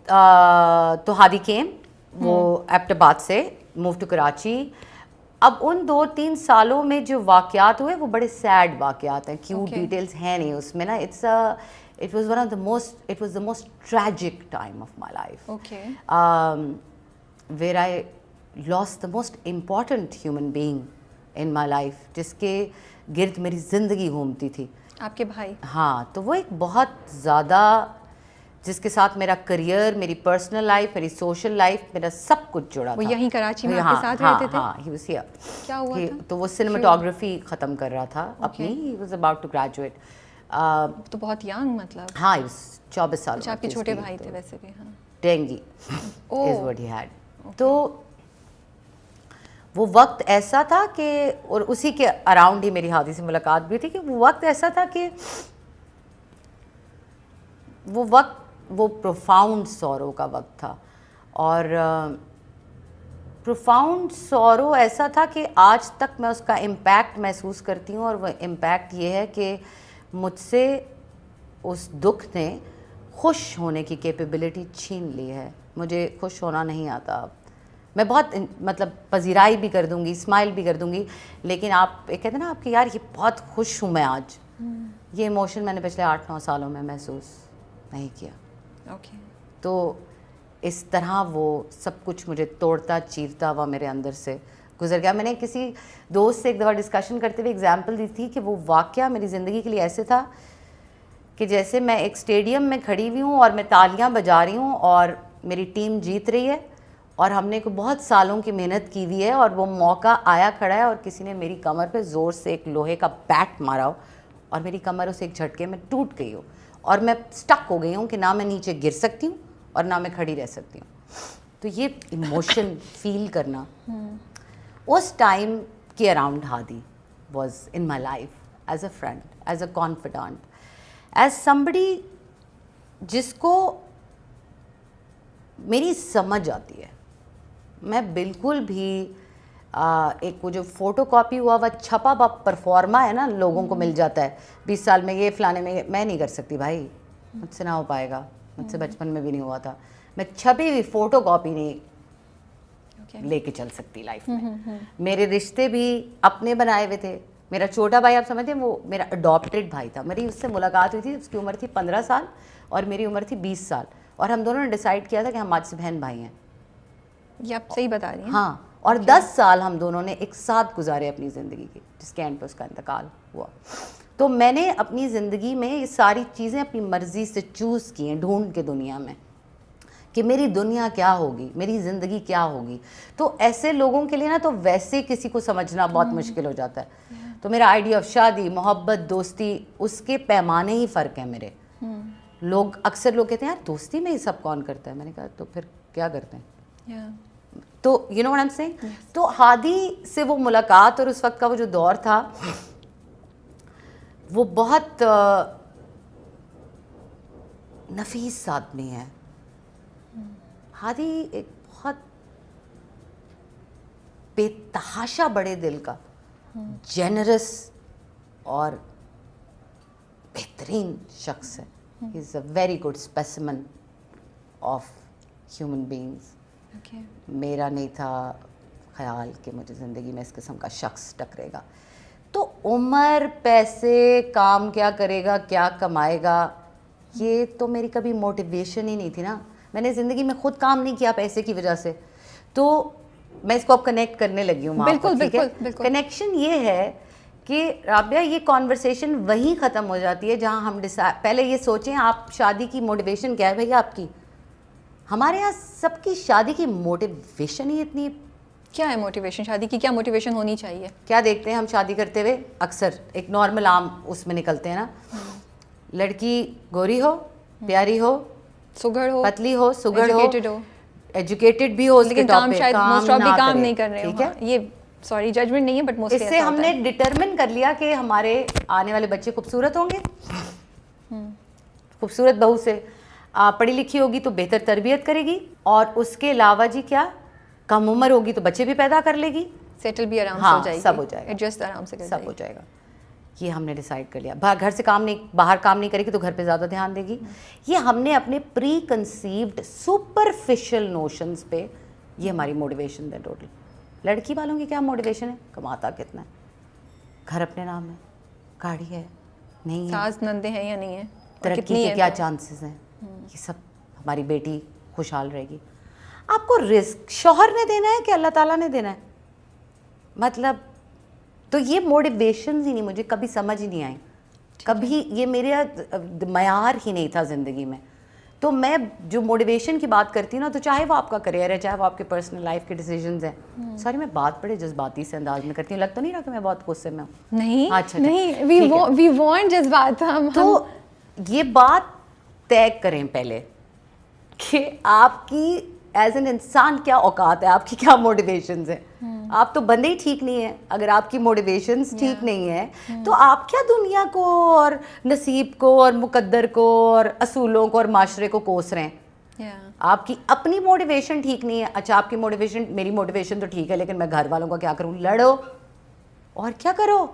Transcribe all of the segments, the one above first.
تو ہادی کیم, وہ ایبٹ آباد سے موو ٹو کراچی. اب ان 2-3 سالوں میں جو واقعات ہوئے وہ بڑے سیڈ واقعات ہیں, کیوٹ ڈیٹیلز ہیں نہیں اس میں نا. It was the most tragic time of my life. Okay. Where I lost the most important human being in my life, جس کے گرد میری زندگی گھومتی تھی. آپ کے بھائی؟ ہاں, تو وہ ایک بہت زیادہ, جس کے ساتھ میرا کریئر, میری پرسنل لائف, میری سوشل لائف, میرا سب کچھ جڑا تھا. وہ یہیں کراچی میں آپ کے ساتھ رہتے تھے؟ ہاں, he was here. کیا ہوا تھا؟ تو وہ سنیماٹوگرافی ختم کر رہا تھا اپنی. he was about to graduate. تو بہت ینگ مطلب. ہاں, 24 سال. آپ کے چھوٹے بھائی تھے ویسے بھی. ہاں, dengue is what he had. تو وہ وقت ایسا تھا کہ, اور اسی کے اراؤنڈ ہی میری ہادی سے ملاقات بھی تھی, کہ وہ وقت ایسا تھا کہ وہ پروفاؤنڈ سورو کا وقت تھا. اور پروفاؤنڈ سورو ایسا تھا کہ آج تک میں اس کا امپیکٹ محسوس کرتی ہوں. اور وہ امپیکٹ یہ ہے کہ مجھ سے اس دکھ نے خوش ہونے کی کیپیبلٹی چھین لی ہے. مجھے خوش ہونا نہیں آتا. میں بہت مطلب پذیرائی بھی کر دوں گی, اسمائل بھی کر دوں گی, لیکن آپ کہتے ہیں نا آپ کہ یار یہ بہت خوش ہوں میں آج, یہ ایموشن میں نے پچھلے 8-9 سالوں میں محسوس نہیں کیا. اوکے. تو اس طرح وہ سب کچھ مجھے توڑتا چیرتا ہوا میرے اندر سے گزر گیا. میں نے کسی دوست سے ایک دفعہ ڈسکشن کرتے ہوئے ایگزامپل دی تھی کہ وہ واقعہ میری زندگی کے لیے ایسے تھا کہ جیسے میں ایک اسٹیڈیم میں کھڑی ہوئی ہوں اور میں تالیاں بجا رہی ہوں اور میری ٹیم جیت رہی ہے, اور ہم نے بہت سالوں کی محنت کی ہوئی ہے, اور وہ موقع آیا کھڑا ہے اور کسی نے میری کمر پہ زور سے ایک لوہے کا بیٹ مارا ہو اور میری کمر اسے ایک جھٹکے میں ٹوٹ گئی ہو, اور میں اسٹک ہو گئی ہوں کہ نہ میں نیچے گر سکتی ہوں اور نہ میں کھڑی رہ سکتی ہوں. تو یہ ایموشن فیل کرنا اس ٹائم کے around Hadi was in my life as a friend, as a confident, as somebody جس کو میری سمجھ آتی ہے. میں بالکل بھی ایک وہ جو فوٹو کاپی ہوا ہوا چھپا ہوا پرفارما ہے نا, لوگوں کو مل جاتا ہے 20 سال میں یہ فلانے میں نہیں کر سکتی بھائی, مجھ سے نہ ہو پائے گا, مجھ سے بچپن میں بھی نہیں ہوا تھا. میں چھپی ہوئی فوٹو کاپی نہیں لے کے چل سکتی لائف میں. میرے رشتے بھی اپنے بنائے ہوئے تھے. میرا چھوٹا بھائی آپ سمجھتے ہیں وہ میرا اڈاپٹیڈ بھائی تھا. میری اس سے ملاقات ہوئی تھی, اس کی عمر تھی 15 سال اور میری عمر تھی 20 سال, اور ہم دونوں نے ڈیسائیڈ کیا تھا کہ ہم آج سے بہن بھائی ہیں. یہ آپ صحیح بتا رہی ہیں. ہاں, اور 10 سال ہم دونوں نے ایک ساتھ گزارے اپنی زندگی کے, جس کے اینڈ پہ اس کا انتقال ہوا. تو میں نے اپنی زندگی میں یہ ساری چیزیں اپنی مرضی سے چوز کی ہیں ڈھونڈ کے دنیا میں کہ میری دنیا کیا ہوگی, میری زندگی کیا ہوگی. تو ایسے لوگوں کے لیے نا تو ویسے کسی کو سمجھنا بہت مشکل ہو جاتا ہے. تو میرا آئیڈیا آف شادی, محبت, دوستی, اس کے پیمانے ہی فرق ہیں میرے. اکثر لوگ کہتے ہیں یار دوستی میں یہ سب کون کرتا ہے. میں نے کہا تو پھر کیا کرتے ہیں. تو you know what I am seeing. تو ہادی سے وہ ملاقات اور اس وقت کا وہ جو دور تھا وہ بہت نفیس آدمی ہے. ہادی ایک بہت بے تحاشا بڑے دل کا, جینرس اور بہترین شخص ہے. He is a very good specimen of human beings. میرا نہیں تھا خیال کہ مجھے زندگی میں اس قسم کا شخص ٹکرے گا. تو عمر, پیسے, کام کیا کرے گا, کیا کمائے گا, یہ تو میری کبھی موٹیویشن ہی نہیں تھی نا. میں نے زندگی میں خود کام نہیں کیا پیسے کی وجہ سے. تو میں اس کو اب کنیکٹ کرنے لگی ہوں. بالکل کنیکشن یہ ہے کہ رابعہ یہ کانورسیشن وہیں ختم ہو جاتی ہے جہاں ہم پہلے یہ سوچیں آپ شادی کی موٹیویشن کیا ہے بھیا آپ کی. ہمارے یہاں سب کی شادی کی موٹیویشن ہی اتنی. کیا ہے موٹیویشن, شادی کی کیا موٹیویشن ہونی چاہیے؟ کیا دیکھتے ہیں ہم شادی کرتے ہوئے اکثر ایک نارمل عام اس میں نکلتے ہیں نا, لڑکی گوری ہو, پیاری ہو, سگڑ ہو, پتلی ہو, سگڑ ہو, ایجوکیٹڈ بھی ہو, لیکن کام شاید موسٹ آف کام نہیں کر رہے. ٹھیک ہے, یہ سوری ججمنٹ نہیں ہے بٹ موسٹلی اس سے ہم نے ڈٹرمن کر لیا کہ ہمارے آنے والے بچے خوبصورت ہوں گے, خوبصورت بہو سے پڑھی لکھی ہوگی تو بہتر تربیت کرے گی, اور اس کے علاوہ جی کیا کم عمر ہوگی تو بچے بھی پیدا کر لے گی, سیٹل بھی آرام سے ہو جائے گی, سب ہو جائے گا, ایڈجسٹ آرام سے سب ہو جائے گا. یہ ہم نے ڈیسائیڈ کر لیا. گھر سے باہر کام نہیں کرے گی تو گھر پہ زیادہ دھیان دے گی. یہ ہم نے اپنے پری کنسیوڈ سپرفیشل نوشنز پہ, یہ ہماری موٹیویشن ہے ٹوٹل. لڑکی والوں کی کیا موٹیویشن ہے؟ کماتا کتنا ہے, گھر اپنے نام ہے, گاڑی ہے نہیں ہے, ساس نندے ہیں یا نہیں ہے, ترقی کے کیا چانسز ہیں, یہ سب. ہماری بیٹی خوشحال رہے گی. آپ کو رزق شوہر نے دینا ہے کہ اللہ تعالیٰ نے دینا ہے؟ مطلب تو یہ موٹیویشنز ہی نہیں, مجھے کبھی سمجھ ہی نہیں آئی, کبھی یہ میرے معیار ہی نہیں تھا زندگی میں. تو میں جو موٹیویشن کی بات کرتی ہوں نا, تو چاہے وہ آپ کا کریئر ہے, چاہے وہ آپ کے پرسنل لائف کے ڈیسیجنز ہیں. سوری میں بات بڑے جذباتی سے انداز میں کرتی ہوں, لگ تو نہیں رہا کہ میں بہت غصے میں ہوں؟ نہیں اچھا نہیں, وی وانٹ جذبات. تو یہ بات طے کریں پہلے کہ آپ کی ایز این انسان کیا اوقات ہے, آپ کی کیا موٹیویشنز ہیں. آپ تو بندے ہی ٹھیک نہیں ہیں. اگر آپ کی موٹیویشنز ٹھیک نہیں ہیں تو آپ کیا دنیا کو اور نصیب کو اور مقدر کو اور اصولوں کو اور معاشرے کو کوس رہے ہیں. آپ کی اپنی موٹیویشن ٹھیک نہیں ہے. اچھا آپ کی موٹیویشن, میری موٹیویشن تو ٹھیک ہے لیکن میں گھر والوں کا کیا کروں؟ لڑو اور کیا کرو.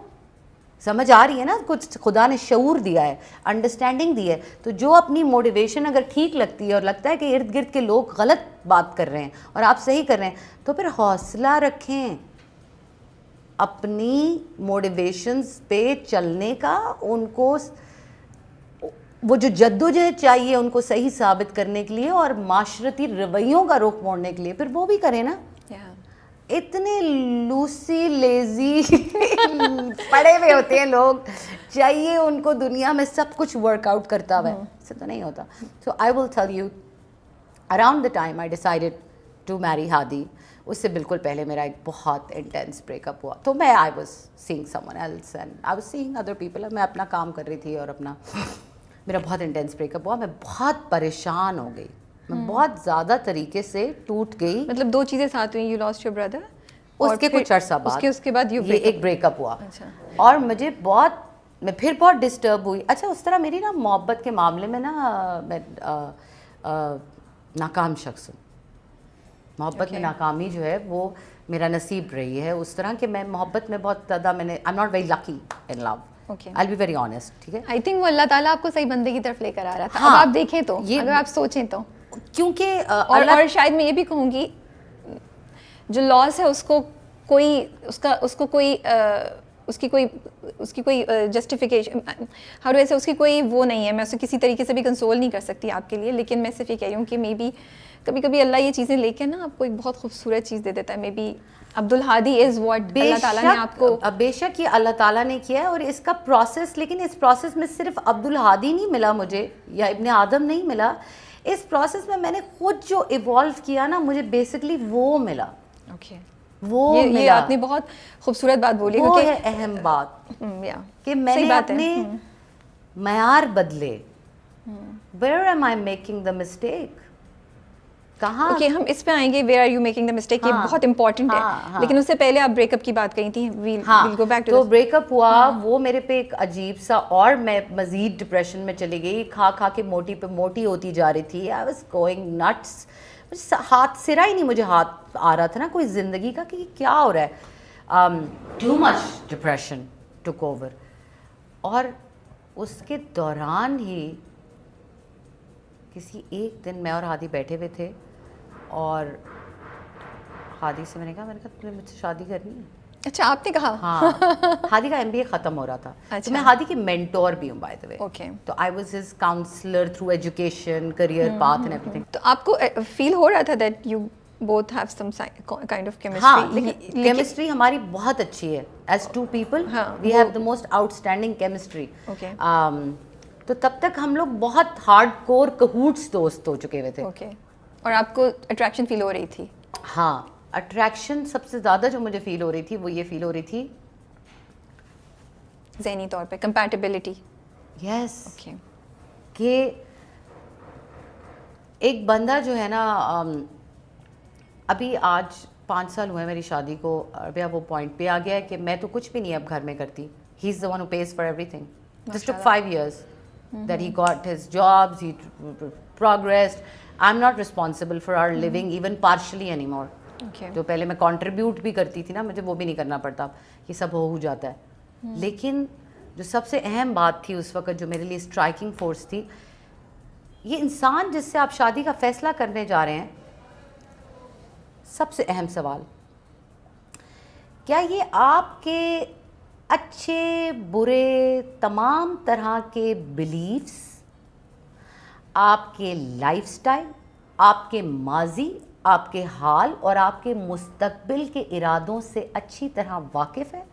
سمجھ آ رہی ہے نا, کچھ خدا نے شعور دیا ہے, انڈرسٹینڈنگ دی ہے. تو جو اپنی موٹیویشن اگر ٹھیک لگتی ہے اور لگتا ہے کہ ارد گرد کے لوگ غلط بات کر رہے ہیں اور آپ صحیح کر رہے ہیں, تو پھر حوصلہ رکھیں اپنی موٹیویشنز پہ چلنے کا. ان کو وہ جو جدوجہد چاہیے ان کو صحیح ثابت کرنے کے لیے اور معاشرتی رویوں کا رخ موڑنے کے لیے, پھر وہ بھی کریں نا. اتنے لوسی لیزی پڑے ہوئے ہوتے ہیں لوگ, چاہیے ان کو دنیا میں سب کچھ ورک آؤٹ کرتا ہوا ہے, ایسے تو نہیں ہوتا. So I will tell you, around the time I decided to marry Hadi, اس سے بالکل پہلے میرا ایک بہت انٹینس بریک اپ ہوا. تو میں I was seeing someone else and I was seeing other people. میں اپنا کام کر رہی تھی اور اپنا, میرا بہت انٹینس بریک اپ ہوا. میں بہت پریشان ہو گئی, میں بہت زیادہ طریقے سے ٹوٹ گئی. مطلب دو چیزیں ساتھ ہوئیں, یو لاسٹ یور بردر, اس کے کچھ عرصہ بعد اس کے بعد یہ ایک بریک اپ ہوا. اور مجھے میں پھر بہت ڈسٹرب ہوئی. اچھا اس طرح میری نا محبت کے معاملے میں نا میں ناکام شخص ہوں. محبت میں ناکامی جو ہے وہ میرا نصیب رہی ہے. اس طرح کہ میں محبت میں بہت زیادہ I am not very lucky in love. I'll be very honest, ٹھیک ہے. I think وہ اللہ تعالیٰ آپ کو صحیح بندے کی طرف لے کر آ رہا تھا. اب آپ دیکھیں تو, اگر آپ سوچیں تو, کیونکہ اور شاید میں یہ بھی کہوں گی جو لاس ہے اس کو کوئی اس کی کوئی جسٹیفیکیشن, ہر ویسے اس کی کوئی وہ نہیں ہے. میں اسے کسی طریقے سے بھی کنسول نہیں کر سکتی آپ کے لیے, لیکن میں صرف یہ کہہ رہی ہوں کہ مے بی کبھی کبھی اللہ یہ چیزیں لے کے نا آپ کو ایک بہت خوبصورت چیز دے دیتا ہے. Maybe Abdul Hadi is what اللہ تعالیٰ نے آپ کو, بے شک یہ اللہ تعالیٰ نے کیا ہے. اور اس کا پروسیس, لیکن اس پروسیس میں صرف عبدالہادی نہیں ملا مجھے یا ابن آدم نہیں ملا. اس پروسیس میں نے خود جو ایوالو کیا نا, مجھے بیسکلی وہ ملا. وہ یہ آپ نے بہت خوبصورت بات بولی, وہ ہے اہم بات کہ میں نے اپنے معیار بدلے. Where am I making the mistake? کہاں؟ اوکے ہم اس پہ آئیں گے, where are you making the mistake, یہ بہت امپورٹنٹ ہے. لیکن اس سے پہلے آپ بریک اپ کی بات کہی تھی, ویل گو بیک ٹو. تو بریک اپ ہوا, وہ میرے پہ ایک عجیب سا, اور میں مزید ڈپریشن میں چلی گئی. کھا کھا کے موٹی پہ موٹی ہوتی جا رہی تھی. I was going nuts. ہاتھ سرا ہی نہیں مجھے ہاتھ آ رہا تھا نا کوئی زندگی کا کہ کیا ہو رہا ہے. ٹو مچ ڈپریشن ٹک اوور. اور اس کے دوران ہی کسی ایک دن میں اور ہادی بیٹھے ہوئے تھے, اور ہادی سے میں نے کہا تمہیں مجھ سے شادی کرنی ہے. اچھا آپ نے کہا؟ ہاں, ہادی کا MBA ختم ہو رہا تھا. تو میں ہادی کی مینٹور بھی ہوں بائی دا وے. اوکے. تو I was his counsellor through education, career path and every thing. تو آپ کو فیل ہو رہا تھا that you both have some kind of chemistry? ہاں, لیکن کیمسٹری ہماری بہت اچھی ہے. As two people we have the most outstanding chemistry. تو تب تک ہم لوگ بہت ہارڈ کور کہوٹس دوست ہو چکے ہوئے تھے. اوکے. اور آپ کو اٹریکشن فیل ہو رہی تھی؟ ہاں, اٹریکشن سب سے زیادہ جو مجھے فیل ہو رہی تھی وہ یہ فیل ہو رہی تھی ذہنی طور پہ کمپیٹیبلٹی. یس. اوکے. کہ ایک بندہ جو ہے نا, ابھی آج 5 سال ہوئے میری شادی کو, ابھی اب وہ پوائنٹ پہ آ گیا ہے کہ میں تو کچھ بھی نہیں اب گھر میں کرتی. He is the one who pays for ایوری تھنگ. This took 5 years that he got his jobs, he progressed. I'm not responsible for our living even partially anymore. جو پہلے میں کنٹریبیوٹ بھی کرتی تھی نا, مجھے وہ بھی نہیں کرنا پڑتا, یہ سب ہو جاتا ہے. لیکن جو سب سے اہم بات تھی اس وقت، جو میرے لیے اسٹرائکنگ فورس تھی، یہ انسان جس سے آپ شادی کا فیصلہ کرنے جا رہے ہیں، سب سے اہم سوال، کیا یہ آپ کے اچھے برے تمام طرح کے بلیفز، آپ کے لائف سٹائل، آپ کے ماضی، آپ کے حال اور آپ کے مستقبل کے ارادوں سے اچھی طرح واقف ہے؟